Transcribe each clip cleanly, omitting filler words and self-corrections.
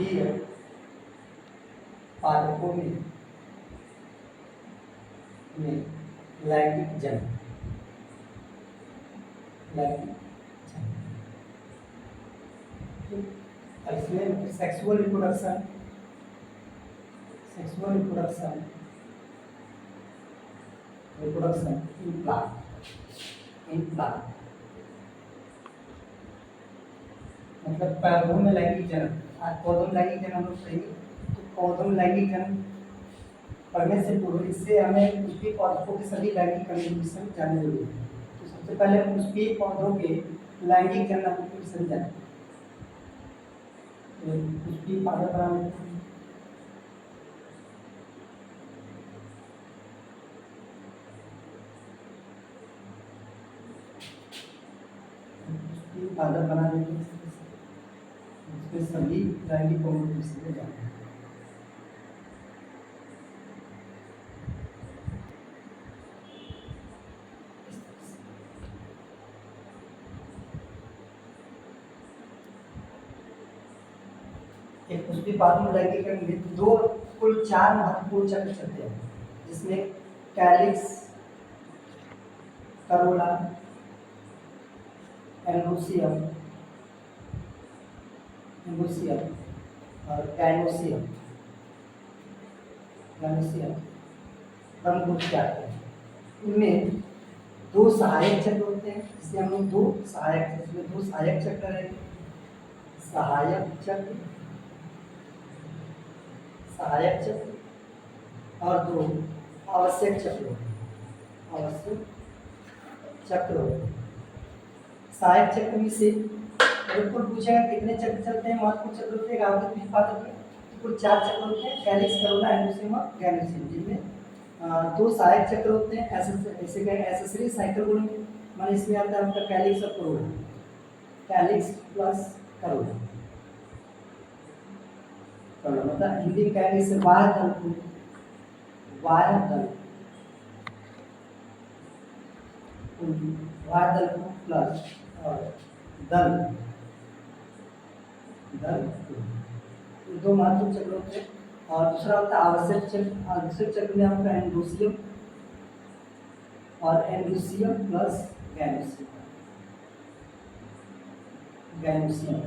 पुष्पीय पादपों में लैंगिक जन्म और इसमें सेक्सुअल रिप्रोडक्शन इन प्लांट मतलब पौधों में लैंगिक जन्म। आज पौधों में लैंगिक जन्म हम लोग सही, तो पौधों में लैंगिक जन्म पढ़ने से पूर्व इससे हमें पुष्पीय पौधों के सभी लैंगिक कम्युनिकेशन जानने जरूरी है। तो सबसे पहले पुष्पीय पौधों के लैंगिक जन्म को समझाएं। पुष्पीय पादप बनाने पादप बनाने के इसमें सभी लैंगिक कम्युनिकेशन जाने। एक पुष्पीय पादप में लैंगिक दो कुल 4 महत्वपूर्ण चक्र चलते हैं, जिसमें कैलिक्स, करोला, एंडोसियम और गैनोसियम प्रमुख क्या है। इनमें 2 सहायक चक्र होते हैं, जिससे हम लोग 2 सहायक चक्र है। सहायक चक्र और 2 आवश्यक चक्र। सहायक चक्र में से बिल्कुल पूछेगा कितने चक्र चलते हैं, महत्वपूर्ण चक्र होते हैं आवृत्ति पादप में, कुल 4 चक्र होते हैं, कैलिक्स, करोला, एंडोसियम और गैनोसियम, जिनमें 2 सहायक चक्र होते हैं। ऐसे कहें एसेसरी साइकिल बोलेंगे, माने इसमें आता है आपका कैलिक्स और करोला, कैलिक्स प्लस करोला मतलब हिंदी में कहेंगे इसे बाह्य दल प्लस और दल 2 महत्वपूर्ण चक्र होते हैं। और दूसरा होता है आवश्यक चक्र में आपका एंडोसियम प्लस गैनोसियम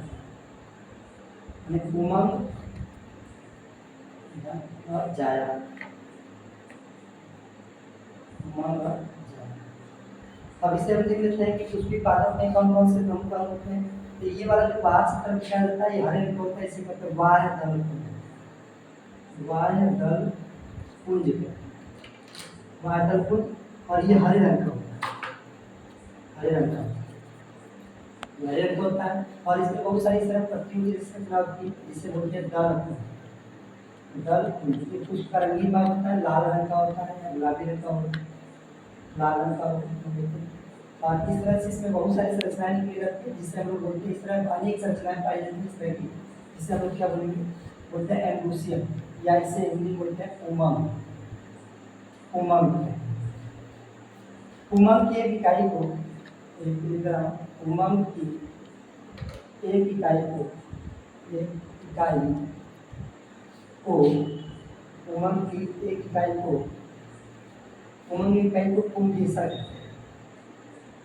उमंग और जाया। अब इसे हम देख लेते हैं कि पुष्पीय पादप में कौन कौन से प्रमुख अंग होते हैं। तो ये वाला जो बाहर से तरफ दिखाया जाता है, ये हरे रंग का होता है, इसे कहते हैं बाह्य दल पुंज। और ये हरे रंग का होता है और इसमें बहुत सारी तरह पत्तियों की जिससे बोलते हैं दल पुंज। पुष्प का रंगीन भाग होता है, लाल रंग का होता है या गुलाबी रंग का होता है, और इस तरह से इसमें बहुत सारी संरचनाएं निकली रहती है, जिससे हम लोग बोलते हैं इस तरह अनेक संरचनाएं पाई जाती है इस तरह की, जिससे हम लोग क्या बोलते हैं एंडोसियम, या इसे हिंदी बोलते हैं उमंग की एक इकाई को उमंग की एक इकाई को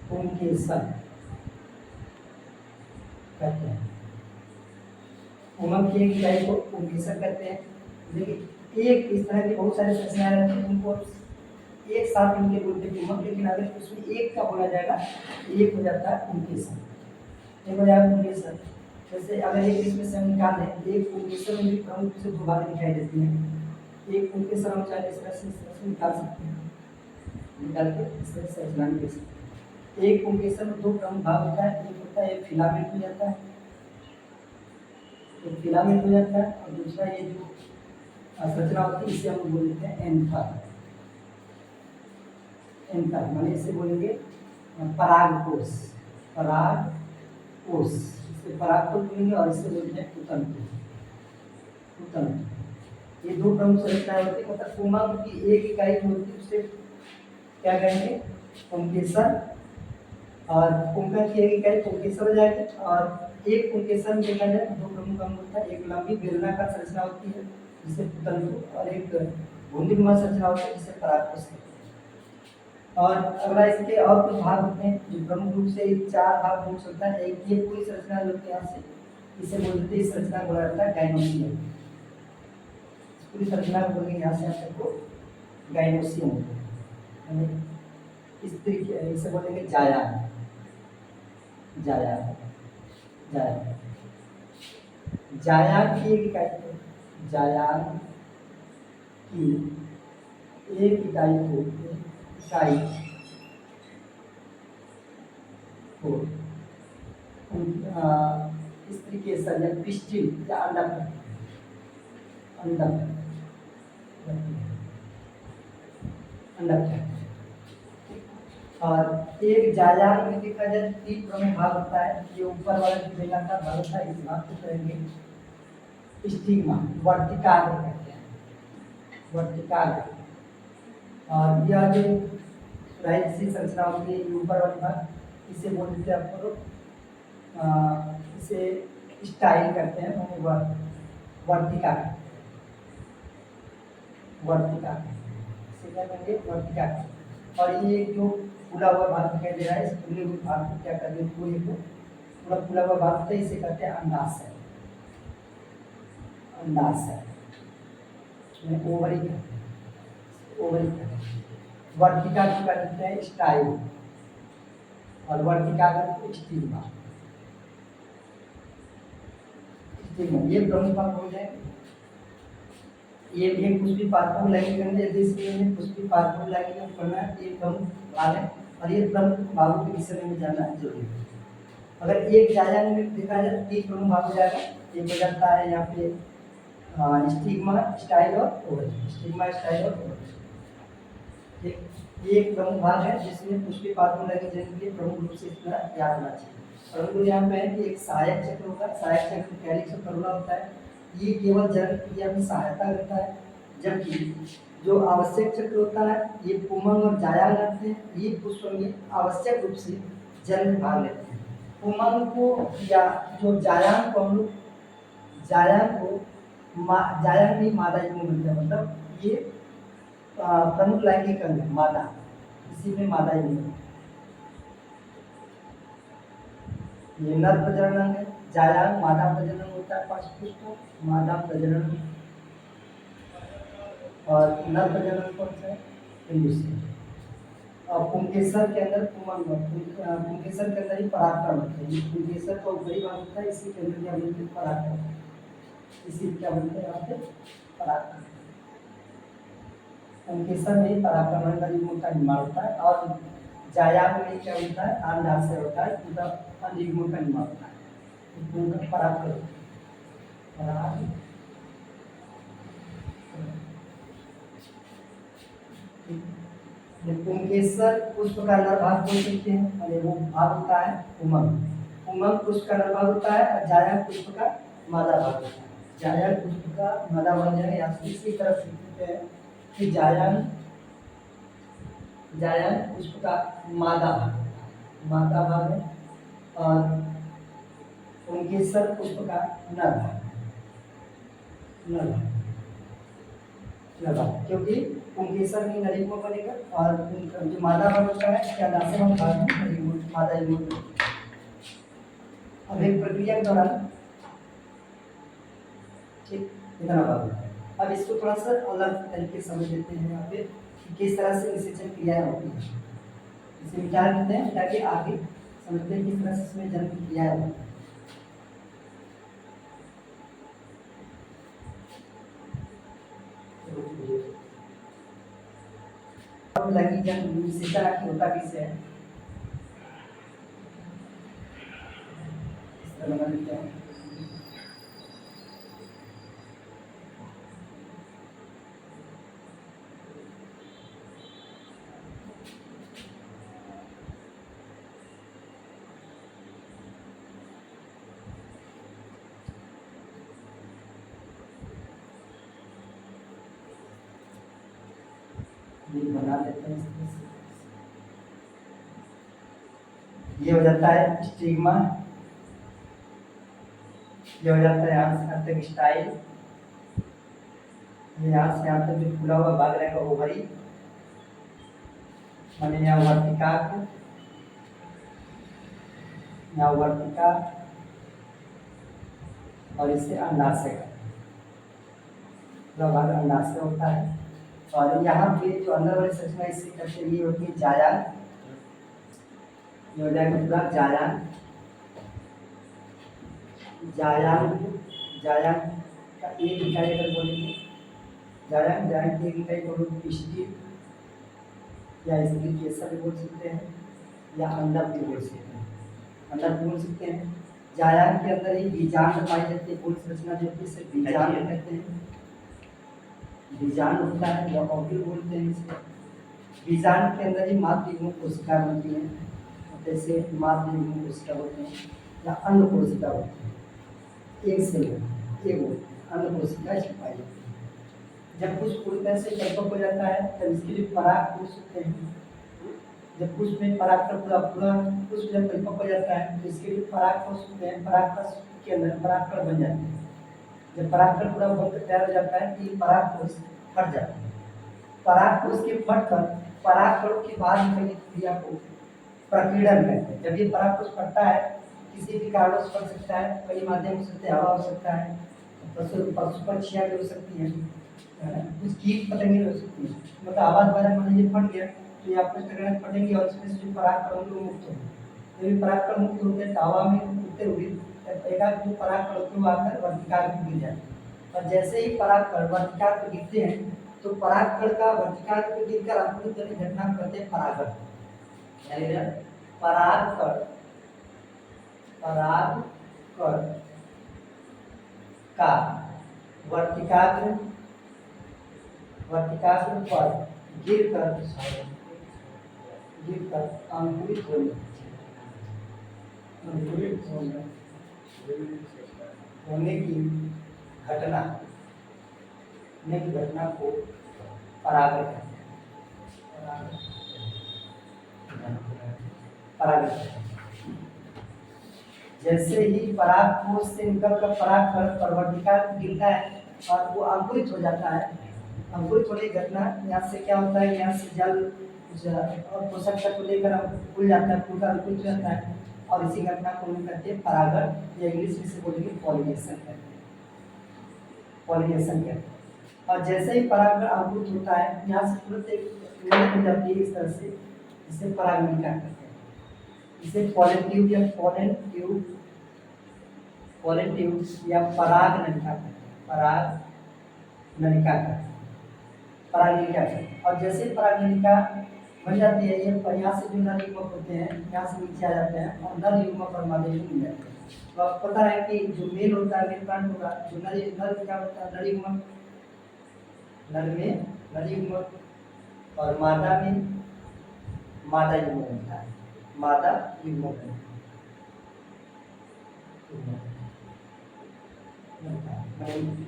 पुंकेसर कहते हैं। उमंग की एक इकाई को पुंकेसर कहते हैं। लेकिन एक इस तरह की बहुत सारी संरचनाएं रहती हैं, उनको एक साथ मिलकर बोलते हैं उमंग, लेकिन अगर उसमें एक का बोला जाएगा, एक हो जाता है पुंकेसर। जैसे अगर एक इसमें से हम निकाल दें, एक पुंकेसर में भी प्रमुख से 2 बातें दिखाई देती हैं। एक पुंकेसर हम चाहे इस तरह से निकाल सकते हैं, निकाल के इस तरह से संरचना देख सकते हैं। एक पुंकेसर में 2 प्रमुख भाग होता है, एक होता है फिलामेंट हो जाता है, और दूसरा ये जो संरचना होती है इसे हम बोलते हैं एंथर, माने इसे बोलेंगे परागकोश, इसे परागकोश बोलेंगे, और इसे बोलते हैं उतंत्र। ये 2 प्रमुख संरचनाएं होती है। मतलब उमंग की एक इकाई होती है, उसे क्या कहेंगे पुंकेसर, और पुंखन की एक इकाई पुंकेसर हो जाएगी। और एक पुंकेसर में देखा जाए दो प्रमुख अंग होता है, एक लंबी बेलनाकार संरचना होती है जिसे तंतु, और एक घुंडीनुमा संरचना होती है जिसे परागकोश कहते हैं। और अगला इसके और कुछ भाग होते हैं जो प्रमुख रूप से चार भाग मुख्य होता है। एक ये पूरी संरचना जो होती है यहाँ से, इसे बोलते हैं, इस संरचना को बोला जाता है गाइनोसियम। पूरी संरचना को बोलेंगे यहाँ से यहाँ तक को गाइनोसियम होता है, यानी इस तरीके इसे बोलेंगे जायान। जायान जायान जायान की एक इकाई को, जायान की एक इकाई को, इकाई को इस तरीके से या पिस्टिल या अंडक अंडक अंडक। और एक जायान में देखा जाए तीन प्रमुख भाग होता है। ये ऊपर वाला जो बेलनाकार भाग होता है इस भाग को कहेंगे स्टिग्मा, वर्तिकाग्र कहते हैं, वर्तिकाग्र। और यह जो राइट सी संरचना होती है, ये ऊपर वाली भाग, इसे बोल देते हैं आपको, इसे स्टाइल करते हैं, माने वर्तिकाग्र, वर्तिकाग्र, इसे क्या कहेंगे, वर्तिकाग्र। और ये जो फूला हुआ भाग दिखाई दे रहा है, इस फूले हुए भाग को क्या करते हैं, पूरे को पूरा फूला हुआ भाग होता है, इसे कहते हैं अंडाशय, अंडाशय, ओवरी, ओवरी। वर्तिकाग्र का कहते हैं स्टाइल, और वर्तिकाग्र को स्टिग्मा। ये प्रमुख भाग हो जाए। ये पुष्पी पादपों लैंगिक अंग, यदि इसमें पुष्पी पादपों लैंगिक अंग पढ़ना है, ये प्रमुख भाग है और ये प्रमुख भागों के विषय में जानना जरूरी है। अगर एक जायान में देखा जाए तीन प्रमुख भाग हो जाएगा। एक हो जाता है यहाँ पे स्टिग्मा, स्टाइल और ओवरी, स्टिग्मा, स्टाइल और ओवरी। ये एक प्रमुख भाग है जिसमें पुष्पी पादपों लैंगिक अंग के लिए प्रमुख रूप से इतना याद होना चाहिए। परंतु यहाँ पे है कि एक सहायक चक्र होगा, सहायक चक्र कैलिक्स और करोला होता है, ये केवल जन्म क्रिया में सहायता करता है, जबकि जो आवश्यक चक्र होता है ये पुमंग और जायान रहते हैं, ये पुष्प में आवश्यक रूप से जन्म में भाग लेते हैं। पुमंग को या जो जायान को हम लोग, जायान को जायान भी मादा युग्म बोलते हैं, मतलब ये प्रमुख लैंगिक अंग है मादा, इसी में मादा युग्म। ये नर प्रजनन अंग है, जायान मादा प्रजनन होता है, पुष्प मादा प्रजनन, और नर प्रजनन कौन सा है, इंडुसियन। और पुंकेसर के अंदर पुंकेसर के अंदर ही परागकण होता है। ये पुंकेसर का ऊपरी भाग होता है, इसी के अंदर क्या बोलते हैं, परागकण, इसी क्या बोलते हैं यहाँ पे, परागकण। पुंकेसर में परागकण का युग्म का निर्माण होता है, और जायान में क्या होता है, अंडाशय होता है, पूरा युग्म का निर्माण होता है, परागकण, पुंकेसर पुष्प का नर भाग बोल सकते हैं, और वो भाग होता है पुमंग। पुमंग पुष्प का नर भाग होता है और जायन पुष्प का मादा भाग होता है। जायन पुष्प का मादा भाग है, या इसी तरह सीखते हैं कि जायन पुष्प का मादा भाग, मादा भाग है, और पुंकेसर पुष्प का नर भाग, नर भाग, क्योंकि पुंकेसर में नर युग्म बनेगा, और जो मादा भाग होता है क्या नासवान भाग में नर युग्म, मादा युग्म। अब एक प्रक्रिया के दौरान, ठीक, इतना भाग होता है। अब इसको थोड़ा सा अलग तरीके से समझ लेते हैं यहाँ पे कि किस तरह से निषेचन क्रियाएं होती है। इसे विचार करते हैं ताकि आगे समझते हैं किस तरह से इसमें जन्म की क्रियाएं होती है। लगी जन्म निषेचन की होता किससे है, इस तरह बना लेते हैं। बना देते हैं। ये हो जाता है स्टिग्मा, ये हो जाता है यहाँ से यहाँ तक स्टाइल, यहाँ से यहाँ तक जो खुला हुआ भाग रहेगा ओवरी, मैंने यहाँ वर्तिका, यहाँ वर्तिका, और इससे अंडाशय का पूरा भाग अंडाशय होता है। और यहाँ पे जो अंदर वाली संरचना इससे कहते हैं ये होती है जायान, ये हो जाएगा पूरा जायान, जायान, जायान का एक इकाई अगर बोलेंगे, जायान, जायान की एक इकाई बोलोगे पिस्टिल, या इसकी केसर भी बोल सकते हैं, या अंडा भी बोल सकते हैं, अंडा भी बोल सकते हैं। जायान के अंदर ही बीजांड पाई जाती है, पूरी संरचना जो होती है इसे बीजांड कहते हैं, बीजांड होता है या ओव्यूल बोलते हैं इसे। बीजांड के अंदर ही मातृ युग्म कोशिका बनती है, जैसे मातृ युग्म कोशिका होते हैं या अन्न कोशिका होती है, एक सेल एक अन्न कोशिका इसमें पाई जाती है। जब पुष्प पूरी तरह से परिपक्व हो जाता है तब इसके लिए पराग पुष्प होते हैं। जब पुष्प में पराग का पूरा पूरा पुष्प जब परिपक्व हो जाता है तो इसके लिए पराग कोष होते हैं, पराग के अंदर परागकण बन जाते हैं। जब परागकण पूरा बनकर तैयार हो जाता है तो ये पराग कोष फट जाता है। पराग कोष के फटकर परागकणों की बाहर निकलने की क्रिया को प्रकीर्णन कहते हैं। जब ये पराग कोष फटता है किसी भी कारणों से फट सकता है, कई माध्यम से हवा हो सकता है, पशु पक्षियाँ भी हो सकती हैं, कुछ कीट पतंगे हो सकती हैं, मतलब आवाज द्वारा मान लीजिए फट गया तो ये आपस में फटेंगे और इसमें से जो परागकण मुक्त होंगे। जब ये परागकण मुक्त होते हैं तो हवा में उड़ते हुए एकाध जो परागकण होते हैं आकर वर्तिकाग्र पर गिर जाते हैं। और जैसे ही परागकण वर्तिकाग्र पर गिरते हैं तो परागकण का वर्तिकाग्र पर गिरकर अंकुरित होने की घटना कहते हैं परागण। परागकण परागकण का वर्तिकाग्र पर गिरकर अंकुरित होने की घटना को परागण कहते हैं। परागण जैसे ही पराग कोष से निकलकर परागकण पर वर्तिका गिरता है और वो अंकुरित हो जाता है, अंकुरित होने की घटना यहाँ से क्या होता है, यहाँ से जल और पोषक तत्व लेकर खुल जाता है, खुलकर अंकुरित हो जाता है और इसी घटना को हम कहते हैं परागण या इंग्लिश में से बोलेंगे पॉलिनेशन कहते हैं, पॉलिनेशन कहते हैं। और जैसे ही परागण अंकुरित होता है यहाँ से तुरंत एक हो जाती है इस तरह से, जिसे परागणिका कहते हैं। इसे पोलन ट्यूब या पोलन ट्यूब या पराग नलिका कहते हैं, पराग नलिका कहते हैं, परागनलिका है। और जैसे परागनलिका बन जाती है, ये यहाँ से जो नर युग्मक होते हैं यहाँ से नीचे आ जाते हैं और नर युग्मक और मादा युग्मक मिल जाते हैं। तो आपको पता है कि जो मेल होता है, मेल प्लांट होगा, जो नर क्या होता है, नर युग्मक, नर में नर युग्मक और मादा में मादा युग्मक होता है, मादा युग्मक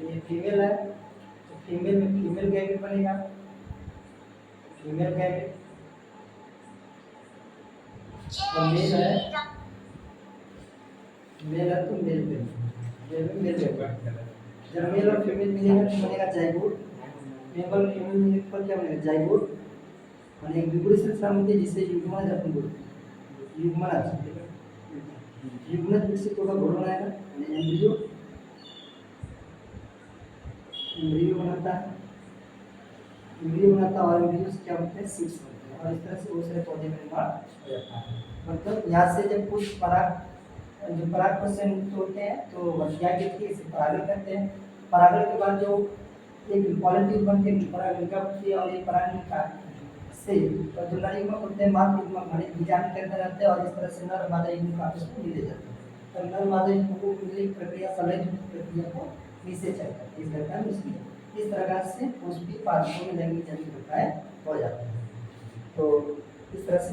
ये फीमेल है, फीमेल में फीमेल गैमेट बनेगा, फीमेल गैमेट। तो मेल है, मेल है तो मेल पे, मेल में मेल पे जब मेल और फीमेल मिलेगा तो बनेगा जाइगोट। मेल और फीमेल मिलने पर क्या बनेगा, जाइगोट। माने एक विपरीत संरचना होती है जिसे युग्मनज अपन बोलते हैं, युग्मनज। युग्मनज विकसित होगा, घोड़ बनाएगा, एम्ब्रियो बनाता है, एम्ब्रियो बनाता है और एम्ब्रियो से क्या होता है, सीड्स बनते हैं और इस तरह से बहुत सारे पौधे में निर्माण हो जाता है। मतलब यहाँ से जब कुछ पराग जो पराग कोष से मुक्त होते हैं तो वर्तिका गिरती है, इसे परागण कहते हैं। परागण के बाद जो एक पोलन ट्यूब बनती है, परागणिका बनती है और ये परागणिका से जो नर युग्मक होते हैं मातृ युग्मक माने बीजाणु के अंदर रहते हैं और इस तरह से नर मादा युग्मक आपस में मिले जाते हैं। तो नर मादा युग्मक को मिलने की प्रक्रिया संलयन प्रक्रिया को निषेचन करते हैं, इस प्रकार से इस तरह से पुष्पी पादपों में लैंगिक जनित प्रक्रियाएं हो जाती है। तो इस तरह से